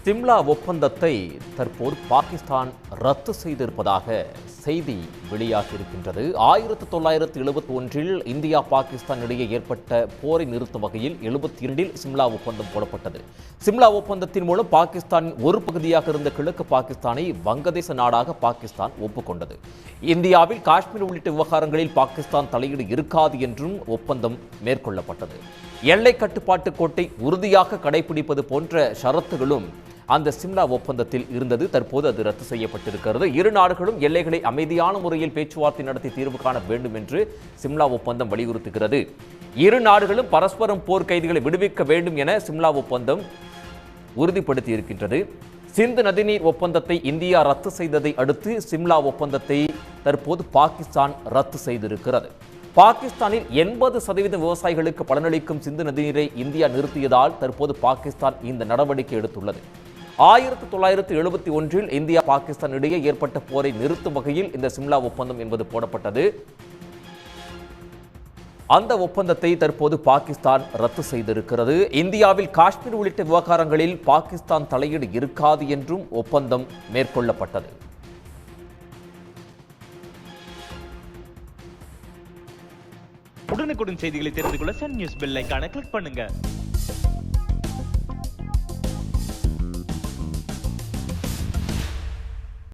சிம்லா ஒப்பந்தத்தை தற்போது பாகிஸ்தான் ரத்து செய்திருப்பதாக செய்தி வெளியாகியிருக்கின்றது. 1971 இந்தியா பாகிஸ்தான் இடையே ஏற்பட்ட போரை நிறுத்தும் வகையில் 72 சிம்லா ஒப்பந்தம் போடப்பட்டது. சிம்லா ஒப்பந்தத்தின் மூலம் பாகிஸ்தானின் ஒரு பகுதியாக இருந்த கிழக்கு பாகிஸ்தானை வங்கதேச நாடாக பாகிஸ்தான் ஒப்புக்கொண்டது. இந்தியாவில் காஷ்மீர் உள்ளிட்ட விவகாரங்களில் பாகிஸ்தான் தலையீடு இருக்காது என்றும் ஒப்பந்தம் மேற்கொள்ளப்பட்டது. எல்லை கட்டுப்பாட்டு கோட்டை உறுதியாக கடைபிடிப்பது போன்ற ஷரத்துகளும் அந்த சிம்லா ஒப்பந்தத்தில் இருந்தது. தற்போது அது ரத்து செய்யப்பட்டிருக்கிறது. இரு நாடுகளும் எல்லைகளை அமைதியான முறையில் பேச்சுவார்த்தை நடத்தி தீர்வு காண வேண்டும் என்று சிம்லா ஒப்பந்தம் வலியுறுத்துகிறது. இரு நாடுகளும் பரஸ்பரம் போர் கைதிகளை விடுவிக்க வேண்டும் என சிம்லா ஒப்பந்தம் உறுதிப்படுத்தி இருக்கின்றது. சிந்து நதிநீர் ஒப்பந்தத்தை இந்தியா ரத்து செய்ததை அடுத்து சிம்லா ஒப்பந்தத்தை தற்போது பாகிஸ்தான் ரத்து செய்திருக்கிறது. பாகிஸ்தானில் 80% விவசாயிகளுக்கு பலனளிக்கும் சிந்து நதிநீரை இந்தியா நிறுத்தியதால் தற்போது பாகிஸ்தான் இந்த நடவடிக்கை எடுத்துள்ளது. 1971 இந்தியா பாகிஸ்தான் இடையே ஏற்பட்ட போரை நிறுத்தும் வகையில் இந்த சிம்லா ஒப்பந்தம் என்பது போடப்பட்டது. அந்த ஒப்பந்தத்தை தற்போது பாகிஸ்தான் ரத்து செய்திருக்கிறது. இந்தியாவில் காஷ்மீர் உள்ளிட்ட விவகாரங்களில் பாகிஸ்தான் தலையீடு இருக்காது என்றும் ஒப்பந்தம் மேற்கொள்ளப்பட்டது. உடனுக்குடன் செய்திகளை தெரிந்து கொள்ள சன் நியூஸ் பெல் ஐகானை கிளிக் பண்ணுங்க.